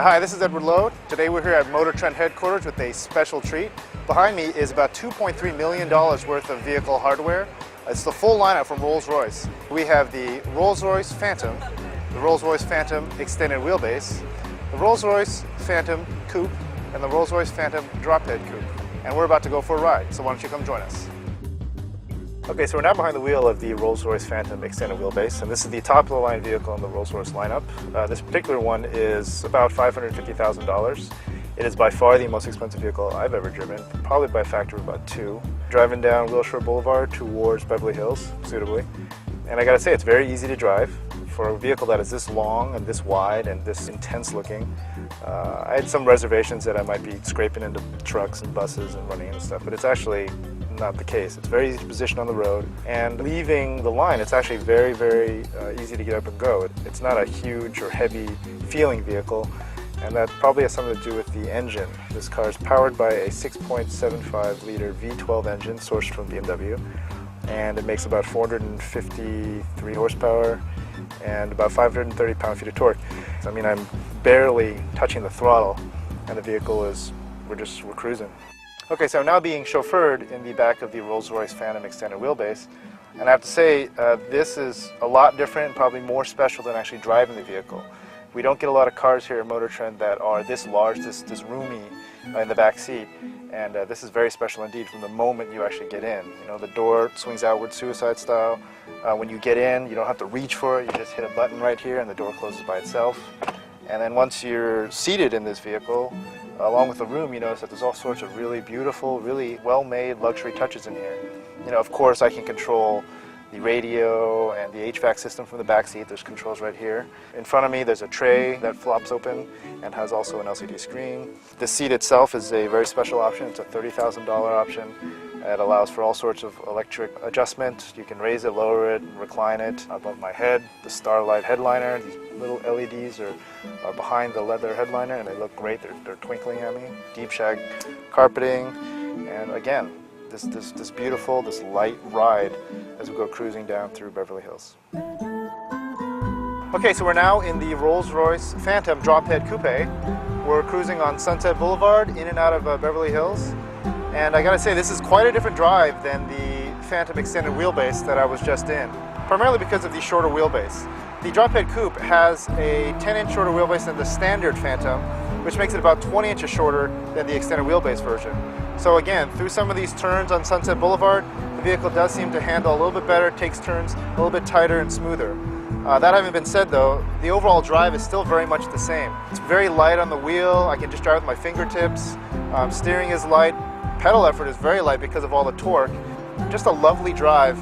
Hi, this is Edward Lowe. Today we're here at Motor Trend headquarters with a special treat. Behind me is about $2.3 million worth of vehicle hardware. It's the full lineup from Rolls-Royce. We have the Rolls-Royce Phantom, the Rolls-Royce Phantom Extended Wheelbase, the Rolls-Royce Phantom Coupe, and the Rolls-Royce Phantom Drophead Coupe. And we're about to go for a ride, so why don't you come join us? Okay, so we're now behind the wheel of the Rolls-Royce Phantom Extended Wheelbase, and this is the top-of-the-line vehicle in the Rolls-Royce lineup. This particular one is about $550,000. It is by far the most expensive vehicle I've ever driven, probably by a factor of about 2. Driving down Wilshire Boulevard towards Beverly Hills, suitably. And I gotta say, it's very easy to drive. For a vehicle that is this long and this wide and this intense looking, I had some reservations that I might be scraping into trucks and buses and running into stuff, but it's actually not the case. It's very easy to position on the road, and leaving the line, it's actually very easy to get up and go. It's not a huge or heavy feeling vehicle, and that probably has something to do with the engine. This car is powered by a 6.75 liter V12 engine sourced from BMW, and it makes about 453 horsepower and about 530 pound-feet of torque. I mean, I'm barely touching the throttle, and the vehicle is, we're cruising. Okay, so I'm now being chauffeured in the back of the Rolls-Royce Phantom Extended Wheelbase, and I have to say, this is a lot different, probably more special than actually driving the vehicle. We don't get a lot of cars here at Motor Trend that are this large, this roomy in the back seat, and this is very special indeed from the moment you actually get in. You know, the door swings outward suicide style. When you get in, you don't have to reach for it, you just hit a button right here and the door closes by itself. And then once you're seated in this vehicle, along with the room, you notice that there's all sorts of really beautiful, really well-made luxury touches in here. You know, of course, I can control the radio and the HVAC system from the back seat. There's controls right here. In front of me, there's a tray that flops open and has also an LCD screen. The seat itself is a very special option. It's a $30,000 option. It allows for all sorts of electric adjustment. You can raise it, lower it, recline it above my head. The Starlight headliner, these little LEDs are behind the leather headliner, and they look great. They're twinkling at me. Deep shag carpeting, and again, this beautiful, this light ride as we go cruising down through Beverly Hills. Okay, so we're now in the Rolls-Royce Phantom Drophead Coupe. We're cruising on Sunset Boulevard in and out of Beverly Hills. And I gotta say, this is quite a different drive than the Phantom Extended Wheelbase that I was just in, primarily because of the shorter wheelbase. The Drophead Coupe has a 10-inch shorter wheelbase than the standard Phantom, which makes it about 20 inches shorter than the extended wheelbase version. So again, through some of these turns on Sunset Boulevard, the vehicle does seem to handle a little bit better, takes turns a little bit tighter and smoother. That having been said though, the overall drive is still very much the same. It's very light on the wheel, I can just drive with my fingertips, steering is light, pedal effort is very light because of all the torque. Just a lovely drive.